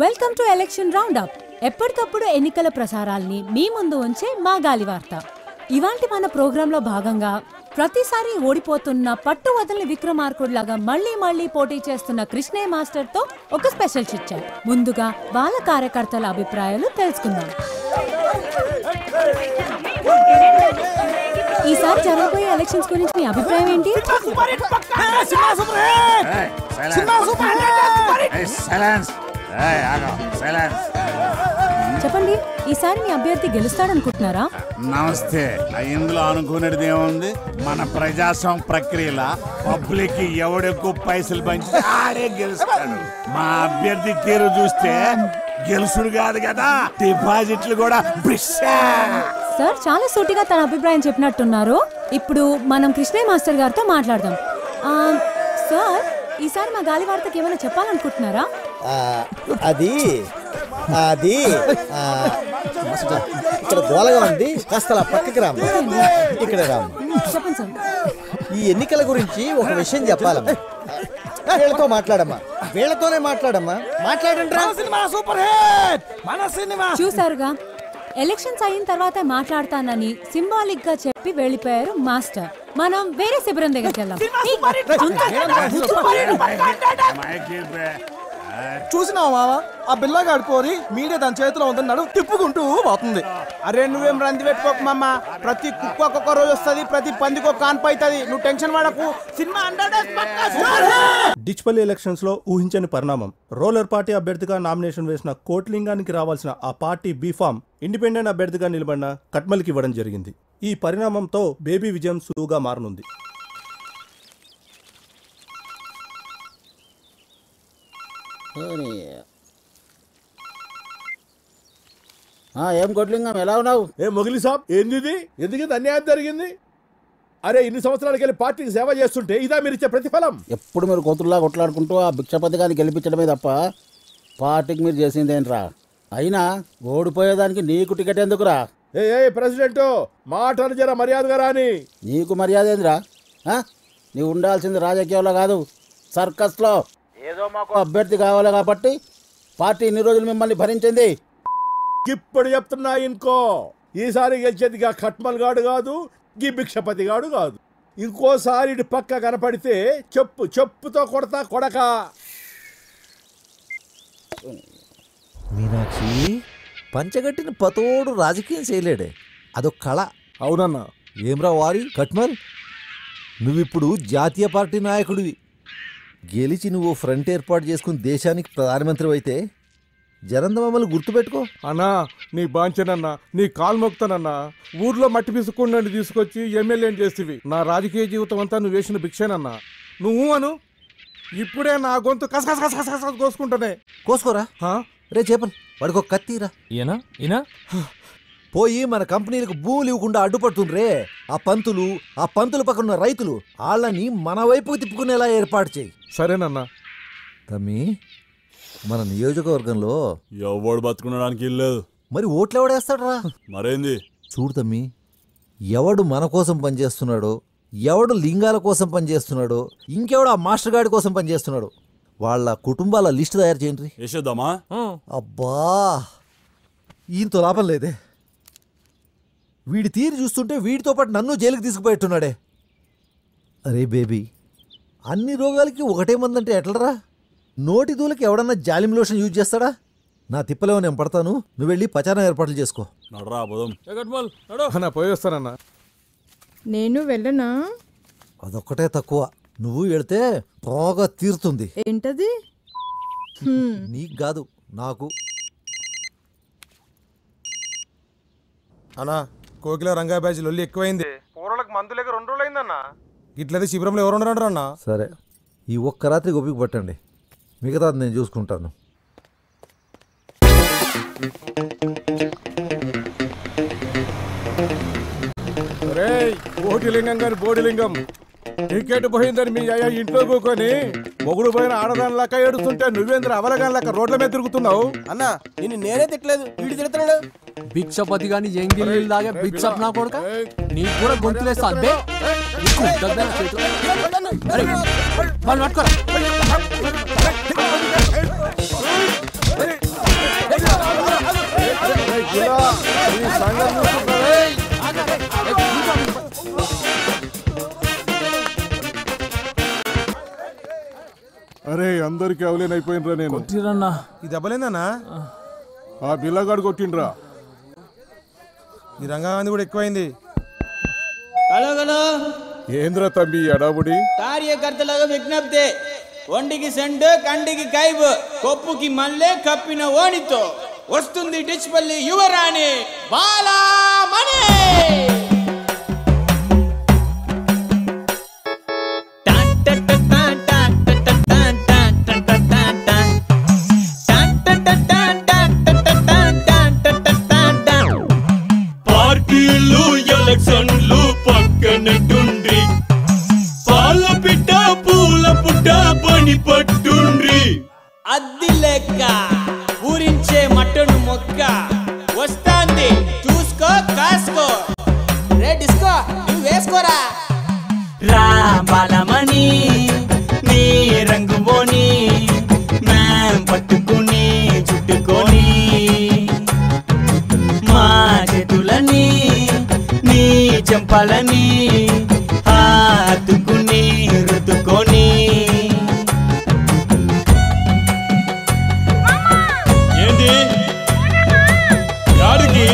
Welcome to election round up. ఎప్పటికప్పుడు ఎన్నికల ప్రసారాల్ని మీ ముందు ఉంచే మా గాలి వార్త. ఇవాంటి మన ప్రోగ్రాంలో భాగంగా ప్రతిసారి ఓడిపోతున్న పట్టు వదలని విక్రమార్కుడిలాగా మళ్లీ పోటీ చేస్తున్న కృష్ణయ్య మాస్టర్ తో ఒక స్పెషల్ చిట్ చాట్. ముందుగా వాళ్ళ కార్యకర్తల అభిప్రాయాలు తెలుసుకుందాం. ఈసారి జరగబోయే ఎలక్షన్స్ గురించి మీ అభిప్రాయం ఏంటి? చెప్పండి, ఈసారి మీ అభ్యర్థి గెలుస్తాడనుకుంటున్నారా? నమస్తే. ఇందులో అనుకునేది ఏముంది? మన ప్రజాస్వామ్య ప్రక్రియల పబ్లిక్ ఎవడెక్కువ పైసలు పంచి ఆడే గెలుస్తాడు. మా అభ్యర్థి తీరు చూస్తే గెలుసుడు కాదు కదా, డిపాజిట్లు కూడా. సార్ చాలా సూటిగా తన అభిప్రాయం చెప్పినట్టున్నారు. ఇప్పుడు మనం కృష్ణయ్య మాస్టర్ గారితో మాట్లాడదాం. సార్, ఈసారి మా గాలి వార్తకి ఏమైనా చెప్పాలనుకుంటున్నారా? అది ఇక్కడ గోలగా ఉంది, కాస్త పక్కకి రాము. ఇక్కడ రాము. చెప్పండి సార్. ఈ ఎన్నికల గురించి ఒక విషయం చెప్పాలమ్మా. వీళ్ళతో మాట్లాడమ్మా, వీళ్ళతోనే మాట్లాడమ్మా. మాట్లాడండి. చూసారుగా, ఎలక్షన్స్ అయిన తర్వాత మాట్లాడతానని సింబాలిక్ గా చెప్పి వెళ్ళిపోయారు మాస్టర్. మనం వేరే శిబిరం దగ్గరికి వెళ్దాం. చూసినావా మావా, ఆ బిల్లగాడు పోరి మీడియా దాని చేతిలో ఉందన్నాడు, తిప్పుకుంటూ పోతుంది. అరే నువ్వేం రంది పెట్టుకోకు మామ, ప్రతి కుక్క ఒక్కొక్క రోజు వస్తుంది, ప్రతి పందికి ఒక కాన్పు అవుతుంది. నువ్వు టెన్షన్ పడకు, సినిమా డిచ్పల్లి ఎలక్షన్స్ లో ఊహించని పరిణామం. రోలర్ పార్టీ అభ్యర్థిగా నామినేషన్ వేసిన కోట్లింగానికి రావాల్సిన ఆ పార్టీ బీఫామ్ ఇండిపెండెంట్ అభ్యర్థిగా నిలబడిన కట్మల్కి ఇవ్వడం జరిగింది. ఈ పరిణామంతో బేబీ విజయం సులువుగా మారనుంది. ఏం కొట్లింగం, ఎలా ఉన్నావు? ఏ మొగిలి సాబ్, ఏంది? ఎందుకు అన్యాయం జరిగింది? అరే, ఇన్ని సంవత్సరాలకి వెళ్ళి పార్టీకి సేవ చేస్తుంటే ఇదా మీరు ఇచ్చే ప్రతిఫలం? ఎప్పుడు మీరు కోతుల్లా కొట్లాడుకుంటూ ఆ భిక్షపథకాన్ని గెలిపించడమే తప్ప పార్టీకి మీరు చేసిందేంట్రా? అయినా ఓడిపోయేదానికి నీకు టికెట్ ఎందుకురా? ఏ ప్రెసిడెంట్, మాటను జర మర్యాదగా రాని. నీకు మర్యాద ఏందిరా? నీవు ఉండాల్సింది రాజకీయంలో కాదు, సర్కస్లో. ఏదో మాకు అభ్యర్థి కావాలి కాబట్టి పార్టీ ఇన్ని రోజులు మిమ్మల్ని భరించింది. ఇప్పుడు చెప్తున్నా ఇంకో, ఈసారి గెలిచేదిగా కట్మల్ గాడు కాదు, గీ భిక్షపతి గాడు కాదు. ఇంకోసారి ఇటు పక్క కనపడితే చెప్పుతో కొడతా కొడక. మీనాక్షి, పంచగట్టిన పతోడు రాజకీయం చేయలేడే, అదొక కళ. అవునన్నా. ఏమ్రా వారి కట్మల్, నువ్విప్పుడు జాతీయ పార్టీ నాయకుడివి. గెలిచి నువ్వు ఫ్రంట్ ఏర్పాటు చేసుకుని దేశానికి ప్రధానమంత్రి అయితే జనంత మమ్మల్ని గుర్తుపెట్టుకో. అన్నా, నీ బాంచనన్నా, నీ కాలు మొక్తానన్నా. ఊర్లో మట్టి పిసుకుండా తీసుకొచ్చి ఎమ్మెల్యేని చేస్తేవి. నా రాజకీయ జీవితం అంతా నువ్వు వేసిన భిక్షేనన్నా. నువ్వు అను, ఇప్పుడే నా గొంతు కసకస కోసుకుంటానే. కోసుకోరా రే చేపలు, వాడికి ఒక కత్తిరా. ఈయన పోయి మన కంపెనీలకు భూములు ఇవ్వకుండా అడ్డుపడుతుండ్రే ఆ పంతులు పక్కన ఉన్న రైతులు, వాళ్ళని మన వైపుకు తిప్పుకునేలా ఏర్పాటు చేయి. సరేనన్నా. తమ్మి, మన నియోజకవర్గంలో ఎవడు బతుకునడానికి ఇల్లేదు, మరి ఓట్లు ఎవడేస్తాడు రా? మరేంది చూడు తమ్మి, ఎవడు మన కోసం పనిచేస్తున్నాడో, ఎవడు లింగాల కోసం పనిచేస్తున్నాడో, ఇంకెవడు ఆ మాస్టర్ గాడి కోసం పనిచేస్తున్నాడు, వాళ్ళ కుటుంబాల లిస్టు తయారు చేయండి. వేసేద్దామా? అబ్బా, ఈయనతో లాభం లేదే. వీడి తీరు చూస్తుంటే వీడితో పాటు నన్ను జైలుకి తీసుకుపోయేట్టున్నాడే. అరే బేబీ, అన్ని రోగాలకి ఒకటే మందంటే ఎట్లరా? నోటి దూలకి ఎవడన్నా జాలిం లోషన్ యూజ్ చేస్తాడా? నా తిప్పలేమో నేను పడతాను, నువ్వు వెళ్ళి పచారం ఏర్పాట్లు చేసుకో. పోయి వస్తానన్నా. నేను వెళ్ళనా? అదొక్కటే తక్కువ, నువ్వు వెళితే బాగా తీరుతుంది. ఏంటది? నీకు కాదు, నాకు. అన్నా, కోకిల రంగా బ్యాచ్ లొల్లి ఎక్కువైంది. కూరలకు మందు లేక 2 రోజులు అయిందన్నా. ఇట్లయితే శిబిరంలో ఎవరు ఉండరు అన్నా. సరే, ఈ ఒక్క రాత్రి గొప్పికి పట్టండి, మిగతాది నేను చూసుకుంటాను. కోటిలింగం గారి బోడిలింగం టికెట్ పోయిందని మీ అయ్యా ఇంట్లో కూకొని మొగుడు పోయిన ఆడదాని లెక్క ఏడుస్తుంటే నువ్వేంద్ర అవలగాని లెక్క రోడ్ల మీద తిరుగుతున్నావు. అన్నా, నిన్ను నేనే తిట్టలేదు, వీడు తిడుతున్నాడు. భిక్షపతి గాని ఎంగిల్ దాగా భిక్షప్ నా కొడుక, నీకు కూడా గొంతులేస్తా. వాళ్ళు పట్టుకోరా. అరే అందరికి అవలేనైపోయినరా నేను. ఈ దెబ్బలేందన్నా? ఆ బిల్లగాడు కొట్టిండ్రా. ఈ రంగాంది కూడా ఎక్కువైంది. ఏంద్రా తమ్మి ఎడాబుడి? కార్యకర్తలకు విజ్ఞప్తి, ఒంటికి సెంటు కంటికి కైబు కొప్పుకి మల్లె కప్పిన ఓణితో వస్తుంది డిచ్పల్లి యువరాణి బాలామణి. పార్టీలు ఎలక్షన్లు పక్కనట్టుండ్రి, పాల పిట్ట పూల పుట్ట పని పట్టుండ్రి. అద్ది లెక్క ఊరించే మటను మొక్క వస్తాంది చూసుకో కాసుకో. రే డిస్కో నువ్వు వేసుకోరా. రా బాలమణి నీ రంగు బోని మేం పట్టుకుని చుట్టుకొని, మా చేతులని నీ చెంపాలని హత్తుకుని రుద్దుకొని. ఏంటి యాడికి?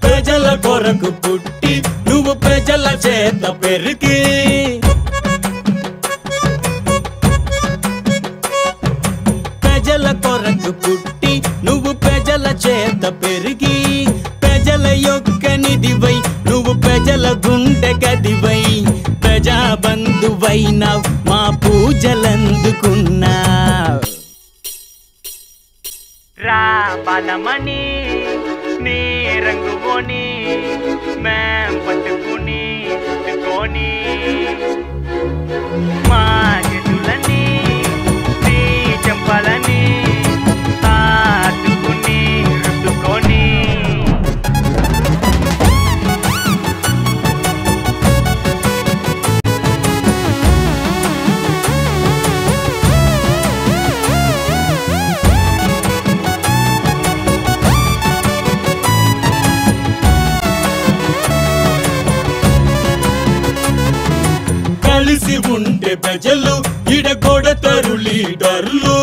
ప్రజల కొరకు పుట్టి నువ్వు ప్రజల చేత పెరిగి, ప్రజల కొరకు పుట్టి నువ్వు ప్రజల చేత పెరిగి, ప్రజల యొక్క నిధివై నువ్వు ప్రజల గుండె గదివై, ప్రజా బంధువైనావు మా పూజలందుకున్నావు. రా బాలమణి నీ రంగు బోని మేం పట్టుకుని చుట్టుకొని, మా చేతులని నీ చెంపాలని హత్తుకుని రుద్దుకొని. కలిసి ఉంటే ప్రజలు ఇడగొడతారు లీడర్లు,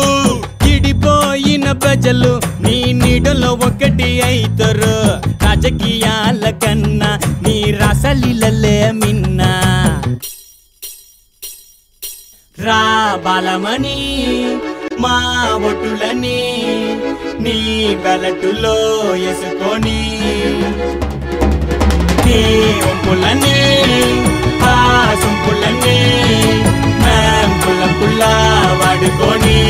ఇడిపోయిన ప్రజలు నీ నీడలో ఒకటి అయితారు. రాజకీయాల కన్నా నీ రసలీలలే మిన్నా. రా బాలమణి మా ఒటులని నీ బెలటులో వేసుకొని, నీ వంపులని ఆ సొంపులని మేం పుల్ల పుల్ల వాడుకొని.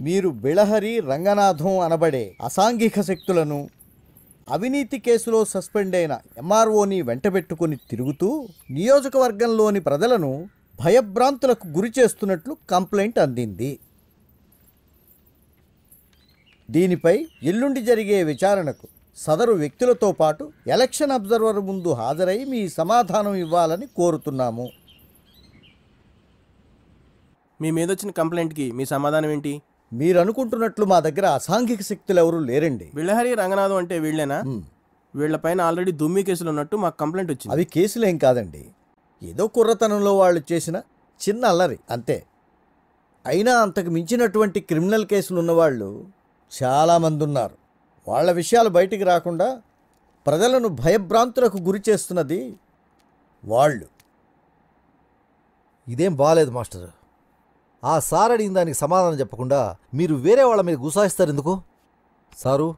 మీరు బిళహరి రంగనాథం అనబడే అసాంఘిక శక్తులను అవినీతి కేసులో సస్పెండ్ అయిన ఎంఆర్ఓని వెంటబెట్టుకుని తిరుగుతూ నియోజకవర్గంలోని ప్రజలను భయభ్రాంతులకు గురి చేస్తున్నట్లు కంప్లైంట్ అందింది. దీనిపై ఎల్లుండి జరిగే విచారణకు సదరు వ్యక్తులతో పాటు ఎలక్షన్ అబ్జర్వర్ ముందు హాజరై మీ సమాధానం ఇవ్వాలని కోరుతున్నాము. మీ మీద వచ్చిన కంప్లైంట్కి మీ సమాధానం ఏంటి? మీరు అనుకుంటున్నట్లు మా దగ్గర అసాంఘిక శక్తులు ఎవరూ లేరండి. బిళ్ళహరి రంగనాథం అంటే వీళ్ళేనా? వీళ్ళపైన ఆల్రెడీ దుమ్మి కేసులు ఉన్నట్టు మాకు కంప్లైంట్ వచ్చింది. అవి కేసులేం కాదండి, ఏదో కుర్రతనంలో వాళ్ళు చేసిన చిన్న అల్లరి అంతే. అయినా అంతకు మించినటువంటి క్రిమినల్ కేసులు ఉన్నవాళ్ళు చాలామంది ఉన్నారు. వాళ్ళ విషయాలు బయటికి రాకుండా ప్రజలను భయభ్రాంతులకు గురి చేస్తున్నది వాళ్ళు. ఇదేం బాగాలేదు మాస్టర్. ఆ సార్ అడిగిన దానికి సమాధానం చెప్పకుండా మీరు వేరే వాళ్ళ మీద గుసాయిస్తారు ఎందుకు? సారు,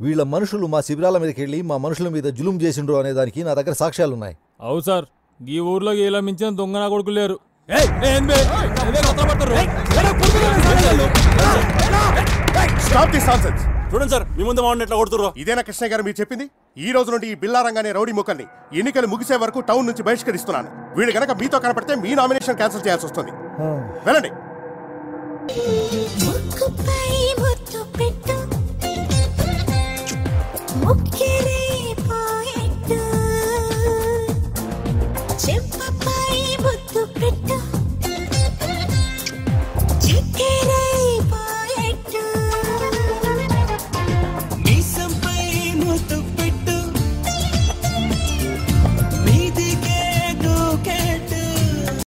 వీళ్ళ మనుషులు మా శిబిరాల మీదకి వెళ్ళి మా మనుషుల మీద జులుం చేసిండ్రు అనే దానికి నా దగ్గర సాక్ష్యాలున్నాయి. అవు సార్, ఈ ఊర్లో ఇలా మించిన దొంగ నా కొడుకు లేరు. Stop this nonsense. చూడండి సార్ మీ ముందు వాడిని ఎట్లా కొడుతుర్రో. ఇదేనా కృష్ణ గారు మీరు చెప్పింది? ఈ రోజు నుండి ఈ బిల్లారంగానే రౌడీ ముక్కల్ని ఎన్నికలు ముగిసే వరకు టౌన్ నుంచి బహిష్కరిస్తున్నాను. వీళ్ళు గనక మీతో కనపడితే మీ నామినేషన్ క్యాన్సిల్ చేయాల్సి వస్తుంది. వెళ్ళండి.